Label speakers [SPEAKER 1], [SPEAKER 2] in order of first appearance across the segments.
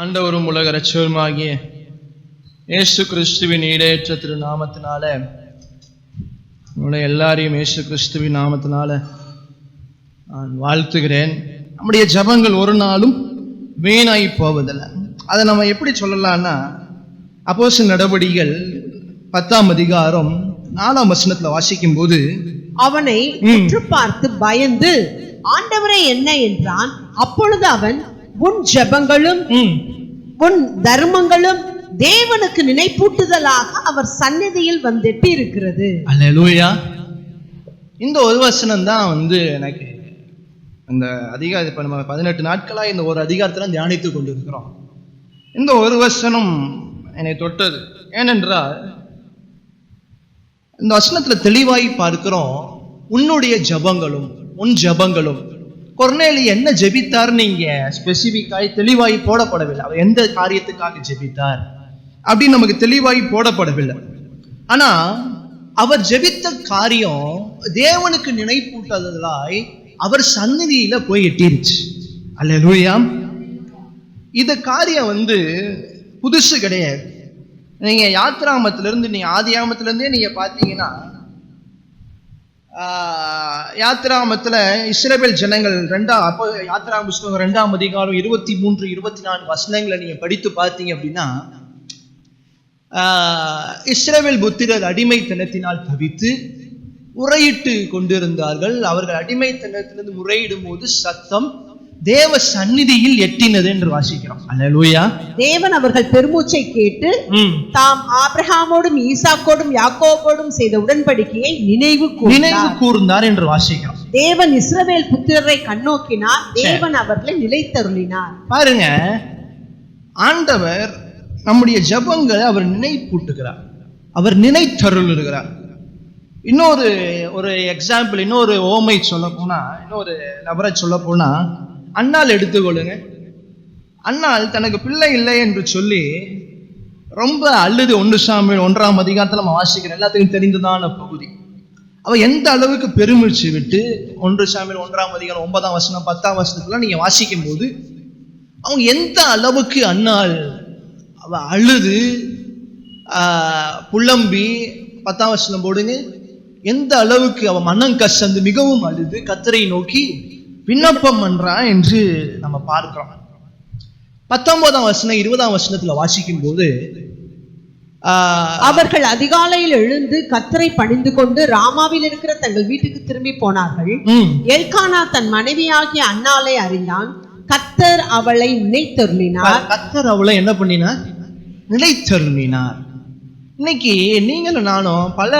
[SPEAKER 1] ஆண்டவரும் உலக இரட்சகருமாகிய இயேசு கிறிஸ்துவின் ஈடேற்ற திருநாமத்தினால உங்களை எல்லாரையும் இயேசு கிறிஸ்துவின் நாமத்தினால நான் வாழ்த்துகிறேன். நம்முடைய ஜபங்கள் ஒரு நாளும் வீணாய் போவதில்லை. அதை நம்ம எப்படி சொல்லலாம்னா, அப்போஸ்தலர் நடவடிக்கைகள் 10ஆம் அதிகாரம் 4ஆம் வசனத்துல வாசிக்கும் போது,
[SPEAKER 2] அவனை உற்று பார்த்து பயந்து ஆண்டவரே என்ன என்றான். அப்பொழுது அவன், உன் ஜெபங்களும் உன் தர்மங்களும் தேவனுக்கு நினைப்பூட்டுதலாக அவர் சந்நிதியில் வந்துட்டு இருக்கிறது.
[SPEAKER 1] அல்லேலூயா. இந்த ஒரு வசனம் தான் எனக்கு அந்த அதிகாரம், இப்ப நம்ம 18 நாட்களா இந்த ஒரு அதிகாரத்துல தியானித்து கொண்டிருக்கிறோம். இந்த ஒரு வசனம் என்னை தொட்டது. ஏனென்றால் இந்த வசனத்துல தெளிவாய் பார்க்கிறோம், உன்னுடைய ஜபங்களும் உன் ஜபங்களும். கொர்நேலி என்ன ஜெபித்தார் நீங்க ஸ்பெசிபிக்காய் தெளிவாய் போடப்படவில்லை. அவர் எந்த காரியத்துக்காக ஜெபித்தார் அப்படின்னு நமக்கு தெளிவாய் போடப்படவில்லை. ஆனா அவர் ஜெபித்த காரியம் தேவனுக்கு நினைப்பூட்டுதலாய் அவர் சந்நிதியில போய் எட்டிருச்சு. அல்லேலூயா. இந்த காரியம் புதுசு கிடையாது. நீங்க யாத்திராகமத்திலிருந்து, நீங்க ஆதியாகமத்திலிருந்தே நீங்க பாத்தீங்கன்னா, யாத்திராகமத்துல இஸ்ரவேல் ஜனங்கள் யாத்திராகம புத்தகம் 2ஆம் அதிகாரம் 23, 24 வசனங்களை நீங்க படித்து பார்த்தீங்க அப்படின்னா, இஸ்ரவேல் புத்திரர் அடிமைத்தனத்தினால் தவித்து முறையிட்டு கொண்டிருந்தார்கள். அவர்கள் அடிமைத்தனத்திலிருந்து முறையிடும் போது சத்தம் தேவ சந்நிதியில் எட்டினது என்று வாசிக்கிறோம். அல்லேலூயா.
[SPEAKER 2] தேவன் அவர்கள் பெருமூச்சை கேட்டு தாம் ஆபிரகாமோடும் ஈசாக்கோடும் யாக்கோபோடும் செய்த உடன்படிக்கையை நினைவு
[SPEAKER 1] கூர்ந்தார் என்று வாசிக்கிறோம்.
[SPEAKER 2] தேவன் இஸ்ரவேல் புத்திரரை கண்ணோக்கினார், தேவன் அவர்களை நிலைத்தருளினார்.
[SPEAKER 1] பாருங்க, ஆண்டவர் நம்முடைய ஜபங்களை அவர் நினைப்பூட்டுகிறார், அவர் நினைத்தருளுகிறார். இன்னொரு எக்ஸாம்பிள், இன்னொரு ஓமை சொல்ல போனா, இன்னொரு நபரை சொல்ல போனா, அன்னாள் எடுத்துக்கொள்ளுங்க. அன்னாள் தனக்கு பிள்ளை இல்லை என்று சொல்லி ரொம்ப அழுது. 1 சாமுவேல் 1ஆம் அதிகாரத்துல நம்ம வாசிக்கிறோம், எல்லாத்துக்கும் தெரிந்ததான பகுதி. அவ எந்த அளவுக்கு பெருமிச்சு விட்டு 1 சாமுவேல் 1ஆம் அதிகாரம் 9ஆம் வசனம் 10ஆம் வசனத்துல நீங்க வாசிக்கும் போது, அவங்க எந்த அளவுக்கு அன்னாள் அவ அழுது புலம்பி, 10ஆம் வசனம் போடுங்க, எந்த அளவுக்கு அவ மனம் கசந்து மிகவும் அழுது கர்த்தரை நோக்கி விண்ணப்பம் பண்றான் என்று நம்ம பார்க்கிறோம். 19ஆம் வசனம் 20ஆம் வசனத்துல வாசிக்கும் போது,
[SPEAKER 2] அவர்கள் அதிகாலையில் எழுந்து கர்த்தரை பணிந்து கொண்டு ராமாவில் இருக்கிற தங்கள் வீட்டுக்கு திரும்பி போனார்கள். எல்கானா தன் மனைவியாகிய அன்னாளை அறிந்தான். கர்த்தர் அவளை நினைத்தருளினார்.
[SPEAKER 1] கர்த்தர் அவளை என்ன பண்ணினார்? நினைத்தருளினார். இன்னைக்கு நீங்களும் நானும் பல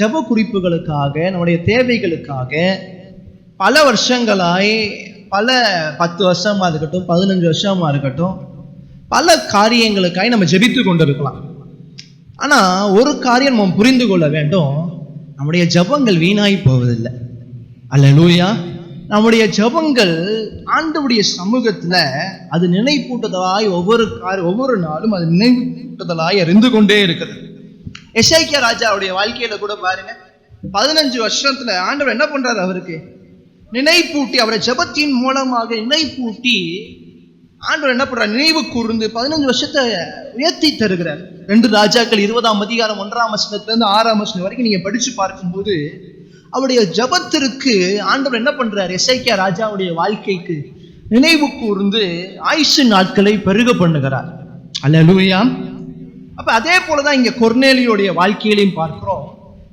[SPEAKER 1] ஜப குறிப்புகளுக்காக, நம்முடைய தேவைகளுக்காக பல வருஷங்களாய், பல 10 வருஷமா இருக்கட்டும், 15 வருஷமா இருக்கட்டும், பல காரியங்களுக்காய் நம்ம ஜெபித்து கொண்டிருக்கலாம். ஆனா ஒரு காரியம் நம்ம புரிந்து கொள்ள வேண்டும், நம்முடைய ஜபங்கள் வீணாய் போவதில்லை. அல்லேலூயா. நம்முடைய ஜபங்கள் ஆண்டவருடைய சமூகத்துல அது நினைப்பூட்டுதலாய் ஒவ்வொரு நாளும் அது நினைப்பூட்டுதலாய் அறிந்து கொண்டே இருக்குது. எசேக்கியா ராஜாவுடைய வாழ்க்கையில கூட பாருங்க, 15 வருஷத்துல ஆண்டவர் என்ன பண்றாரு? அவருக்கு நினைப்பூட்டி, அவரை ஜபத்தின் மூலமாக நினைப்பூட்டி ஆண்டவர் என்ன பண்றார்? நினைவு கூர்ந்து 15 வருஷத்தை உயர்த்தி தருகிறார். 2 ராஜாக்கள் 20ஆம் அதிகாரம் 1ஆம் வசனத்துல இருந்து 6ஆம் வசனம் வரைக்கும் நீங்க படிச்சு பார்க்கும்போது, அவருடைய ஜபத்திற்கு ஆண்டவர் என்ன பண்றார்? எசேக்கியா ராஜாவுடைய வாழ்க்கைக்கு நினைவு கூர்ந்து ஆயுசு நாட்களை பெருக பண்ணுகிறார். அல்லேலூயா. அப்ப அதே போலதான் இங்க கொர்நேலியோடைய வாழ்க்கையிலையும் பார்க்கிறோம்.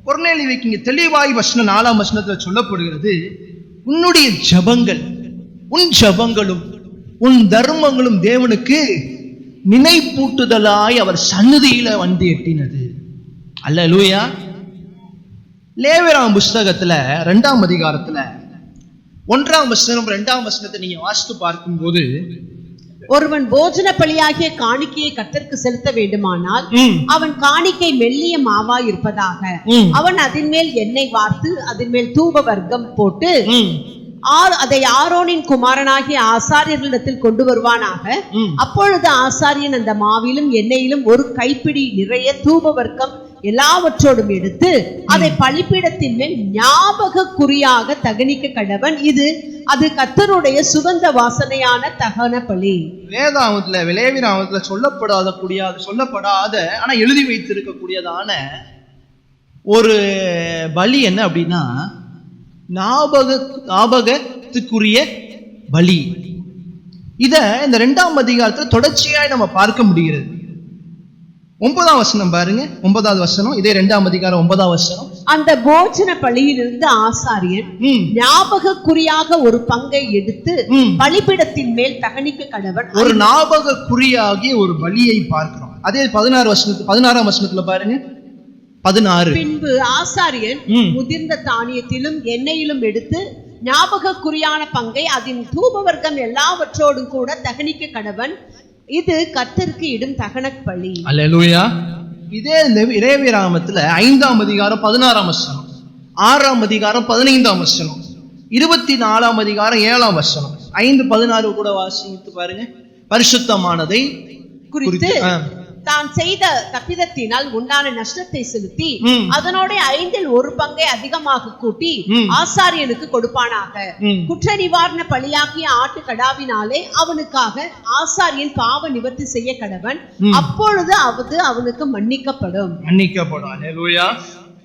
[SPEAKER 1] கொர்நேலியுக்கு இங்க தெளிவாய் வசனம் 4ஆம் வசனத்துல சொல்லப்படுகிறது, உன்னுடைய ஜபங்கள், உன் ஜபங்களும் உன் தர்மங்களும் தேவனுக்கு நினைப்பூட்டுதலாய் அவர் சந்நிதியில வந்து எட்டினது. அல்லேலூயா. லேவியராகம புத்தகத்துல 2ஆம் அதிகாரத்துல 1ஆம் வசனம் 2ஆம் வசனத்தை நீங்க வாசித்து பார்க்கும்போது,
[SPEAKER 2] ஒருவன் போஜன பலியாகிய காணிக்கையை கர்த்தருக்கு செலுத்த வேண்டுமானால் அவன் காணிக்கை மெல்லிய மாவாய் இருப்பதாக, அவன் அதன் மேல் எண்ணெய் வார்த்து அதன் மேல் தூப வர்க்கம் போட்டு அதை ஆரோனின் குமாரனாகிய ஆசாரியர்களிடத்தில் கொண்டு வருவானாக. அப்பொழுது ஆசாரியன் அந்த மாவிலும் எண்ணெயிலும் 1 கைப்பிடி நிறைய தூப வர்க்கம் எல்லாவற்றோடும் எடுத்து அதை பலிபீடத்தின் மேல் ஞாபக குறியாக தகனிக்க கடவன். இது அது கர்த்தருடைய சுகந்த வாசனையான தகன பலி.
[SPEAKER 1] வேதாகமத்துல லேவியராகமத்துல சொல்லப்படாத ஆனா எழுதி வைத்திருக்கக்கூடியதான ஒரு பலி என்ன அப்படின்னா ஞாபகத்துக்குரிய பலி. இத இந்த 2ஆம் அதிகாரத்துல தொடர்ச்சியாய் நம்ம பார்க்க முடிகிறது. 9ஆம் வசனம் பாருங்க, 9வது வசனம், இதே 2ஆம் அதிகாரம் 9ஆம் வசனம்.
[SPEAKER 2] அந்த போஜன பலியிலிருந்து ஆசாரியன் ஞாபக குறியாக ஒரு பங்கை எடுத்து பலிபீடத்தின் மேல் தகனிக்க கடவன்.
[SPEAKER 1] ஒரு ஞாபக குறியாகிய ஒரு பலியை பார்க்கிறோம். அதே 16ஆம் வசனத்துல பாருங்க, 16.
[SPEAKER 2] பின்பு ஆசாரியன் முதிர்ந்த தானியத்திலும் எண்ணெயிலும் எடுத்து ஞாபக குறியான பங்கை அதன் தூபவர்க்கம் எல்லாவற்றோடும் கூட தகனிக்க கடவன். இது கர்த்தருக்கு இடும் தகன பலி.
[SPEAKER 1] அல்லேலூயா. இதே லேவியராகமத்துல 5ஆம் அதிகாரம் 16ஆம் வசனம், 6ஆம் அதிகாரம் 15ஆம் வசனம், 24ஆம் அதிகாரம் 7ஆம் வசனம், 5:16 கூட வாசித்து பாருங்க. பரிசுத்தமானதை
[SPEAKER 2] குறித்து தான் செய்த தப்பிதத்தினால் உண்டான நஷ்டத்தை செலுத்தி அதனோட 5இல் ஒரு பங்கை அதிகமாக கூட்டி ஆசாரியனுக்கு கொடுப்பானாக. குற்ற நிவாரண பலியாகிய ஆட்டு கடாவினாலே அவனுக்காக ஆசாரியன் பாவ நிவர்த்தி செய்ய கடவன். அப்பொழுது அவனுக்கு மன்னிக்கப்படும்.
[SPEAKER 1] அல்லேலூயா.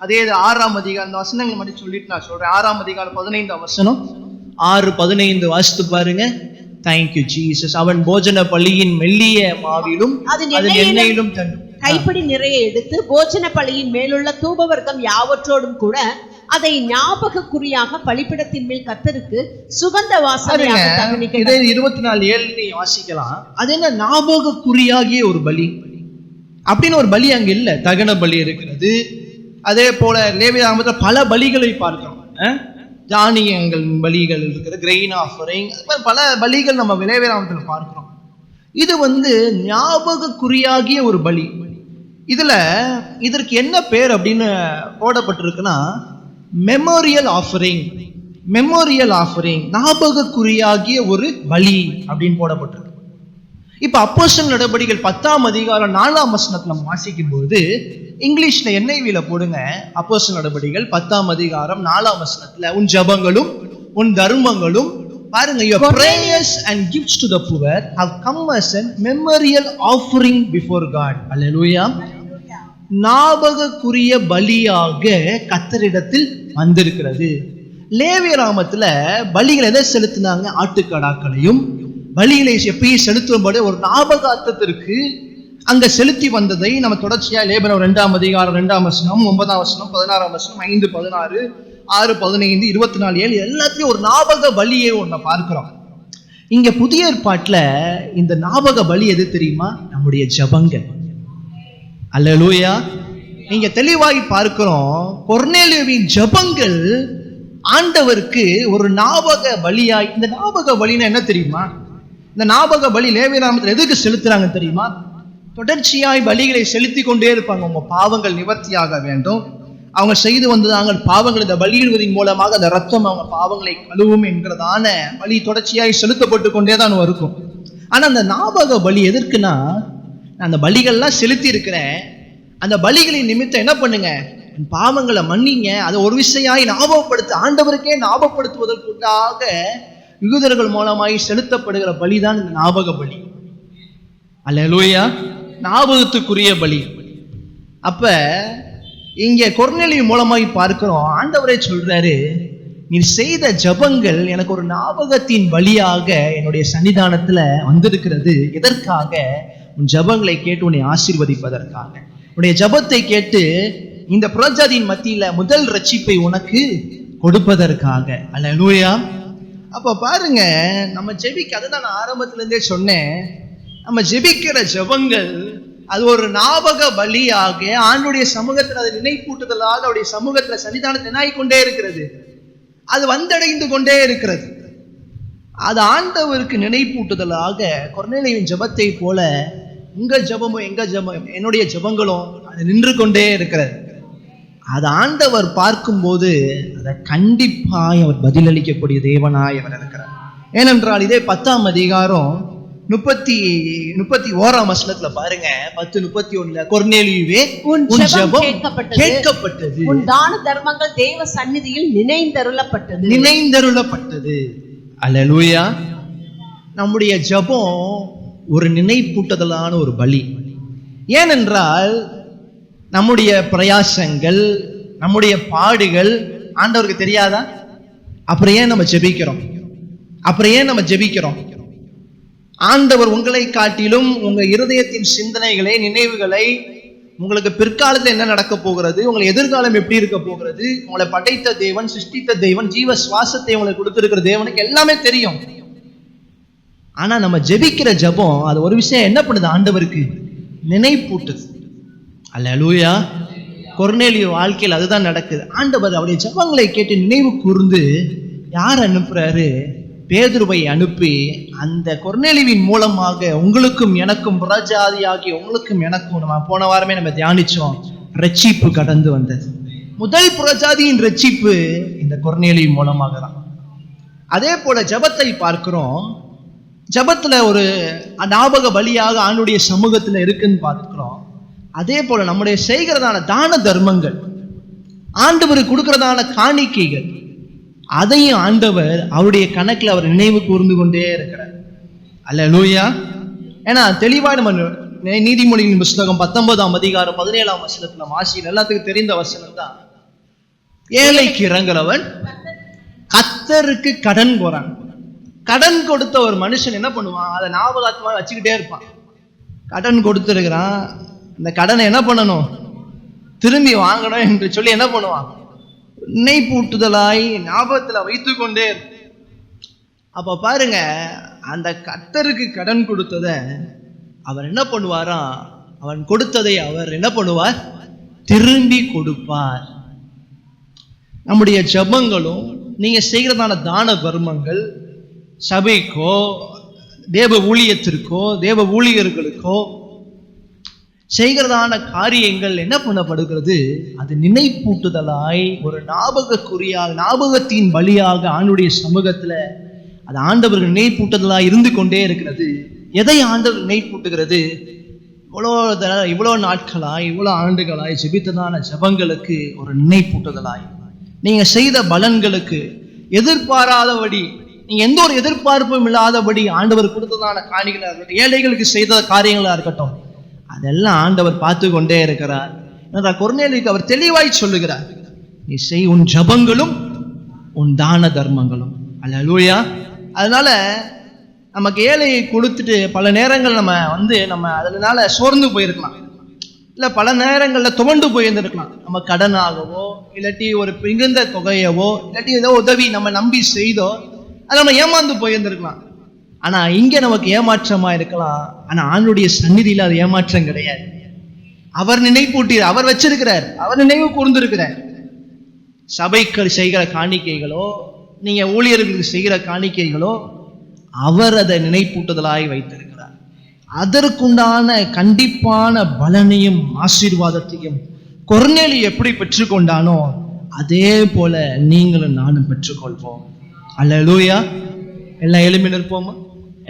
[SPEAKER 1] அதே 6ஆம் அதிகாரம், இந்த வசனங்களை மட்டும் சொல்லிட்டு நான் சொல்றேன். 6ஆம் அதிகாரம் 15ஆம் வசனம், 6:15 வாசித்து பாருங்க. Thank you Jesus. அவன் போஜன பலியின் மெல்லிய மாவிலும் எண்ணெயிலும்
[SPEAKER 2] கைப்பிடி நிறைய எடுத்து போஜன பலியின் மேலுள்ள தூபவர்க்கம் யாவற்றோடும் கூட அதை ஞாபக குறியாக பலிபீடத்தின் மேல் கர்த்தருக்கு சுகந்த வாசனையாக தகனிக்க.
[SPEAKER 1] இதே 24:7 வாசிக்கலாம். அது என்ன ஞாபக குறியாகிய ஒரு பலி அப்படின்னு ஒரு பலி அங்க இல்ல, தகன பலி இருக்கிறது. அதே போல லேவியராகமத்துல பல பலிகளை பார்க்கிறோம். தானியங்கள் பலிகள் இருக்கிற கிரெயின் ஆஃபரிங், பல பலிகள் நம்ம லேவியராகமத்துல பார்க்கிறோம். இது ஞாபக குறியாகிய ஒரு பலி. இதற்கு என்ன பேர் அப்படின்னு போடப்பட்டிருக்குன்னா மெமோரியல் ஆஃபரிங். மெமோரியல் ஆஃபரிங், ஞாபக குறியாகிய ஒரு பலி அப்படின்னு போடப்பட்டிருக்கு. இப்ப அப்போஸ்தலர் நடபடிகள் 10ஆம் அதிகாரம் 4ஆம் வசனத்துல நம்ம வாசிக்கும் போது, இங்கிலீஷ்ல NIV-ல போடுங்க. அப்போஸ்தலர் நடபடிகள் 10ஆம் அதிகாரம் 4ஆம் வசனத்துல, உன் ஜெபங்களும் உன் தர்மங்களும் பாருங்க, your prayers and gifts to the poor have come as a memorial offering before God. அல்லேலூயா. ஞாபகக்குரிய பலியாக கர்த்தரிடத்தில் வந்திருக்கிறது. லேவியராகமத்துல பலிகளை எதை செலுத்தினாங்க? ஆட்டுக்கடாக்களையும் பலிகளை எப்பயும் செலுத்தும்படி ஒரு ஞாபகார்த்தத்திற்கு அங்க செலுத்தி வந்ததை நம்ம தொடர்ச்சியா லேவியராகமம் 2ஆம் அதிகாரம் 2ஆம் வசனம், 9ஆம் வசனம், 16ஆம் வசனம், 5:16, 6:15, 24:7 எல்லாத்தையும் ஒரு ஞாபக பலியை ஒன்ன பார்க்கிறோம். இங்க புதிய ஏற்பாட்டுல இந்த ஞாபக பலி எது தெரியுமா? நம்முடைய ஜெபங்கள். அல்லேலூயா. நீங்க தெளிவாகி பார்க்கிறோம், கொர்நேலியுவின் ஜெபங்கள் ஆண்டவருக்கு ஒரு ஞாபக பலியாய். இந்த ஞாபக பலினா என்ன தெரியுமா? இந்த ஞாபக பலி லேவியராகமத்துல எதுக்கு செலுத்துறாங்க தெரியுமா? தொடர்ச்சியாய் பலிகளை செலுத்தி கொண்டே இருப்பாங்க. உங்க பாவங்கள் நிவர்த்தியாக வேண்டும், அவங்க செய்து வந்ததாங்க பாவங்கள் இந்த பலியிடுவதன் மூலமாக அந்த ரத்தம் அவங்க பாவங்களை கழுவும் என்கிறதான பலி தொடர்ச்சியாய் செலுத்தப்பட்டு கொண்டேதான் இருக்கும். ஆனா அந்த ஞாபக பலி எதற்குன்னா, நான் அந்த பலிகள்லாம் செலுத்தி இருக்கிறேன், அந்த பலிகளின் நிமித்தம் என்ன பண்ணுங்க, பாவங்களை மன்னிங்க. அதை ஒரு விஷயாய் ஞாபகப்படுத்த, ஆண்டவருக்கே ஞாபகப்படுத்துவதற்காக யூதர்கள் மூலமாய் செலுத்தப்படுகிற பலிதான் இந்த ஞாபக பலி. அல்லேலூயா. ஞாபகத்துக்குரிய பலி. அப்ப இங்க கொர்நேலியு மூலமாய் பார்க்கிறோம், ஆண்டவரே சொல்றாரு, நீ செய்த ஜபங்கள் எனக்கு ஒரு ஞாபகத்தின் பலியாக என்னுடைய சன்னிதானத்துல வந்திருக்கிறது. எதற்காக? உன் ஜபங்களை கேட்டு உன்னை ஆசீர்வதிப்பதற்காக, உன்னுடைய ஜபத்தை கேட்டு இந்த புறஜாதியின் மத்தியில முதல் ரட்சிப்பை உனக்கு கொடுப்பதற்காக. அல்லேலூயா. அப்ப பாருங்க, நம்ம ஜெபிக்க, அதுதான் நான் ஆரம்பத்துல இருந்தே சொன்னேன், நம்ம ஜெபிக்கிற ஜபங்கள் அது ஒரு ஞாபக பலியாக ஆண்டுடைய சமூகத்துல அதை நினைப்பூட்டுதலாக அவருடைய சமூகத்துல சன்னிதானத்தை என்னாகிக் கொண்டே இருக்கிறது, அது வந்தடைந்து கொண்டே இருக்கிறது. அது ஆண்டவருக்கு நினைப்பூட்டுதலாக கொர்நேலியுவின் ஜபத்தை போல உங்க ஜபமும் எங்க ஜபம், என்னுடைய ஜபங்களும் அது நின்று கொண்டே இருக்கிறது. அது ஆண்டவர் பார்க்கும்போது அதை கண்டிப்பாய் அவர் பதிலளிக்கக்கூடிய தேவனாய் அவர் இருக்கிறார். ஏனென்றால் இதே 10ஆம் அதிகாரம் 31ஆம் வசனத்துல பாருங்க, 10:31, கொர்நேலியுவே உன் ஜெபம் கேட்கப்பட்டது, உன்
[SPEAKER 2] தான தர்மங்கள் தேவ சந்நிதியில் நினைந்தருளப்பட்டது.
[SPEAKER 1] அல்லேலூயா. நம்முடைய ஜெபம் ஒரு நினைப்பூட்டுதலான ஒரு பலி. ஏனென்றால் நம்முடைய பிரயாசங்கள், நம்முடைய பாடுகள் ஆண்டவருக்கு தெரியாதா? அப்புறம் ஏன் நம்ம ஜெபிக்கிறோம்? ஆண்டவர் உங்களை காட்டிலும் உங்க இருதயத்தின் சிந்தனைகளை, நினைவுகளை, உங்களுக்கு பிற்காலத்தில் என்ன நடக்க போகிறது, உங்களை எதிர்காலம் எப்படி இருக்க போகிறது, உங்களை படைத்த தேவன், சிருஷ்டித்த தேவன், ஜீவ சுவாசத்தை உங்களுக்கு கொடுத்திருக்கிற தேவனுக்கு எல்லாமே தெரியும். ஆனா நம்ம ஜெபிக்கிற ஜெபம் அது ஒரு விஷயம் என்ன பண்ணுது? ஆண்டவருக்கு நினைப்பூட்டுது. அல்லேலூயா. கொர்நேலியு வாழ்க்கையில் அதுதான் நடக்குது. ஆண்டவர் அவருடைய ஜெபங்களை கேட்டு நினைவு கூர்ந்து யார் அனுப்புறாரு? பேதுருவை அனுப்பி அந்த கொர்நேலியுவின் மூலமாக உங்களுக்கும் எனக்கும், புறஜாதியாகி உங்களுக்கும் எனக்கும், நம்ம போன வாரமே நம்ம தியானிச்சோம், ரட்சிப்பு கடந்து வந்தது. முதல் புறஜாதியின் ரட்சிப்பு இந்த கொர்நேலியு மூலமாக தான். அதே போல ஜெபத்தை பார்க்கிறோம். ஜெபத்துல ஒரு ஞாபக பலியாக ஆண்டுடைய சமூகத்துல இருக்குன்னு பார்க்கிறோம். அதே போல நம்முடைய செய்கிறதான தான தர்மங்கள், ஆண்டவருக்கு கொடுக்கிறதான காணிக்கைகள், அதையும் ஆண்டவர் அவருடைய கணக்கில் அவர் நினைவு கூர்ந்து கொண்டே இருக்கிறார். அல்லேலூயா. ஏன்னா தெளிவா நம்ம நீதிமொழியின் புஸ்தகம் 19ஆம் அதிகாரம் 17ஆம் வசனத்துல வாசியில் எல்லாத்துக்கும் தெரிந்த வசனம் தான். ஏழைக்கு இறங்குறவன் கர்த்தருக்கு கடன் போறான். கடன் கொடுத்த ஒரு மனுஷன் என்ன பண்ணுவான்? அதை ஞாபகமா வச்சுக்கிட்டே இருப்பான். கடன் கொடுத்துருக்கிறான், இந்த கடனை என்ன பண்ணணும்? திரும்பி வாங்கணும் என்று சொல்லி என்ன பண்ணுவான்? நினைப்பூட்டுதலாய் ஞாபகத்துல வைத்து கொண்டே. அப்ப பாருங்க, அந்த கர்த்தருக்கு கடன் கொடுத்தத அவர் என்ன பண்ணுவாரா? அவன் கொடுத்ததை அவர் என்ன பண்ணுவார்? திரும்பி கொடுப்பார். நம்முடைய ஜெபங்களும் நீங்க செய்கிறதான தான தர்மங்கள், சபைக்கோ தேவ ஊழியத்திற்கோ தேவ ஊழியர்களுக்கோ செய்கிறதான காரியங்கள் என்ன பண்ணப்படுகிறது? அது நினைப்பூட்டுதலாய் ஒரு ஞாபகக்குறியாக, ஞாபகத்தின் பலியாக ஆண்டுடைய சமூகத்துல அது ஆண்டவர்கள் நினைப்பூட்டுதலாய் இருந்து கொண்டே இருக்கிறது. எதை ஆண்டவர் நினைப்பூட்டுகிறது? இவ்வளோ நாட்களாய், இவ்வளோ ஆண்டுகளாய் ஜெபித்ததான ஜெபங்களுக்கு ஒரு நினைப்பூட்டுதலாய், நீங்க செய்த பலன்களுக்கு எதிர்பாராதபடி, நீங்க எந்த ஒரு எதிர்பார்ப்பும் இல்லாதபடி ஆண்டவர் கொடுத்ததான காணிகளா இருக்கட்டும், ஏழைகளுக்கு செய்த காரியங்களா இருக்கட்டும், அதெல்லாம் ஆண்டவர் பார்த்து கொண்டே இருக்கிறார். கொர்நேலியுக்கு அவர் தெளிவாய் சொல்லுகிறார், நீ செய் உன் ஜெபங்களும் உன் தான தர்மங்களும். அல்லேலூயா. அதனால நமக்கு ஏழையை கொடுத்துட்டு பல நேரங்கள் நம்ம அதனால சோர்ந்து போயிருக்கலாம், இல்ல பல நேரங்கள்ல துவண்டு போயிருந்திருக்கலாம். நம்ம கடனாகவோ இல்லாட்டி ஒரு மிகுந்த தொகையவோ இல்லாட்டி ஏதோ உதவி நம்ம நம்பி செய்தோ அதை நம்ம ஏமாந்து போயிருந்திருக்கலாம். ஆனா இங்க நமக்கு ஏமாற்றமா இருக்கலாம். ஆனா ஆண்டுடைய சந்நிதியில அது ஏமாற்றம் கிடையாது. அவர் நினைப்பூட்டி அவர் வச்சிருக்கிறார், அவர் நினைவு கூர்ந்திருக்கிறார். சபைக்கு செய்கிற காணிக்கைகளோ, நீங்க ஊழியர்களுக்கு செய்கிற காணிக்கைகளோ, அவர் அதை நினைப்பூட்டுதலாய் வைத்திருக்கிறார். அதற்குண்டான கண்டிப்பான பலனையும் ஆசீர்வாதத்தையும் கொர்நேலியு எப்படி பெற்றுக்கொண்டானோ அதே போல நீங்களும் நானும் பெற்றுக்கொள்வோம். அல்லேலூயா. எல்லாம் எழும்பி நிற்போமா?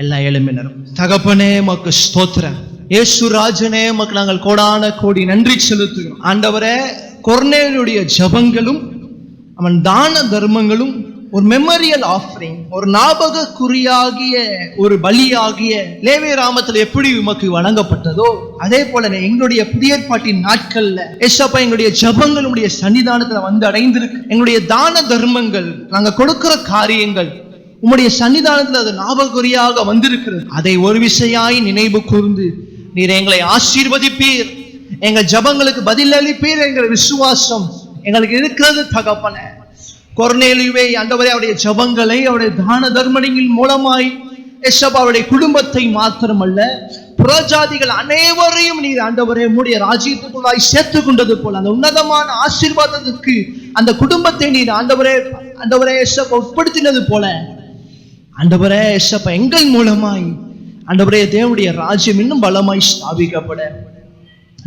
[SPEAKER 1] எல்லாம் எழும்பி நிற்போம். தகப்பனே மக்கு ஸ்தோத்திரம். இயேசு ராஜனே மக்கு நாங்கள் கோடான கோடி நன்றி செலுத்துகிறோம். ஆண்டவரே, கொர்நேலியுடைய ஜெபங்களும் அவன் தான தர்மங்களும் ஒரு மெமரியல் ஆஃபரிங், ஒரு ஞாபக குறியாகிய ஒரு பலியாகிய லேவிய ராமத்தில் எப்படி உமக்கு வழங்கப்பட்டதோ அதே போல எங்களுடைய புதிய ஏற்பாட்டின் நாட்கள்ல ஏசப்பா எங்களுடைய ஜெபங்கள் உடைய சன்னிதானத்துல வந்து அடைந்திருக்கு. எங்களுடைய தான தர்மங்கள், நாங்க கொடுக்கிற காரியங்கள் உம்முடைய சன்னிதானத்துல அது ஞாபகக்குறியாக வந்திருக்கிறது. அதை ஒரு விசையாய் நினைவு கூர்ந்து நீர் எங்களை ஆசீர்வதிப்பீர், எங்கள் ஜெபங்களுக்கு பதில் அளிப்பீர். எங்கள் விசுவாசம் எங்களுக்கு இருக்கிறது தகப்பனே. கொர்நேலியுவை ஆண்டவரே, அவருடைய ஜெபங்களை, அவருடைய தான தர்மங்களின் மூலமாய் ஏசப்பா அவருடைய குடும்பத்தை மாத்திரமல்ல புறஜாதிகள் அனைவரையும் நீர் ஆண்டவரே உம்முடைய ராஜ்யத்துக்குள்ளாய் சேர்த்து கொண்டது போல அந்த உன்னதமான ஆசீர்வாதத்துக்கு அந்த குடும்பத்தை நீர் ஆண்டவரே ஏசப்பா உட்படுத்தினது போல ஆண்டவரே ஏசப்பா எங்கள் மூலமாய் ஆண்டவரே தேவனுடைய ராஜ்யம் இன்னும் பலமாய் ஸ்தாபிக்கப்பட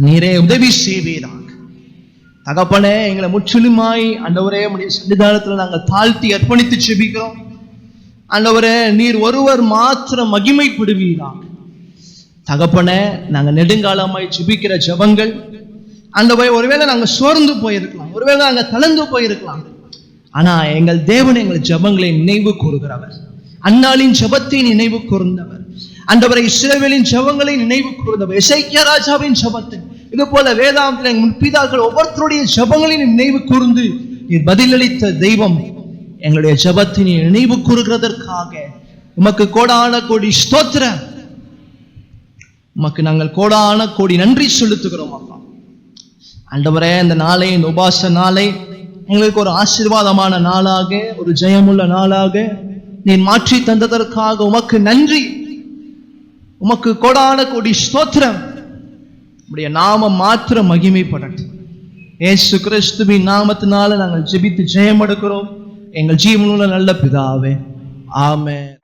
[SPEAKER 1] நீரே உதவி செய்வீராக. தகப்பனே, எங்களை முற்றிலுமாய் ஆண்டவரே உம்முடைய சன்னிதானத்துல நாங்கள் தாழ்த்தி அர்ப்பணித்து ஜெபிக்கிறோம். ஆண்டவரே, நீர் ஒருவர் மாத்திரம் மகிமைப்படுவீராக. தகப்பனே, நாங்கள் நெடுங்காலமாய் ஜெபிக்கிற ஜெபங்கள் ஆண்டவரே, ஒருவேளை நாங்கள் சோர்ந்து போயிருக்கலாம், ஒருவேளை நாங்கள் தளர்ந்து போயிருக்கலாம். ஆனா எங்கள் தேவன் எங்கள் ஜெபங்களை நினைவு கூறுகிறவர். அன்னாளின் ஜெபத்தை நினைவு கூர்ந்தவர். ஆண்டவரே, இஸ்ரவேலின் ஜெபங்களை நினைவு கூர்ந்தவர். எசேக்கியா ராஜாவின் ஜெபத்தை, இது போல வேதாந்தத்தில் எங்கள் முற்பிதாக்கள் ஒவ்வொருத்தருடைய ஜெபங்களையும் நினைவு கூர்ந்து நீர் பதிலளித்த தெய்வம். எங்களுடைய ஜெபத்தை நீ நினைவு கூறுகிறதற்காக உமக்கு கோடான கோடி ஸ்தோத்திரம். உமக்கு நாங்கள் கோடான கோடி நன்றி செலுத்துகிறோம் அப்பா. ஆண்டவரே, இந்த நாளை, இந்த உபாச நாளை எங்களுக்கு ஒரு ஆசீர்வாதமான நாளாக, ஒரு ஜெயமுள்ள நாளாக நீ மாற்றி தந்ததற்காக உமக்கு நன்றி. உமக்கு கோடான கோடி ஸ்தோத்திரம். உம்முடைய நாமம் மாத்திரம் மகிமைப்படட்டும். இயேசு கிறிஸ்துவின் நாமத்தினால நாங்கள் ஜெபித்து ஜெயம் எடுக்கிறோம் எங்கள் ஜீவனுள்ள நல்ல பிதாவே, ஆமென்.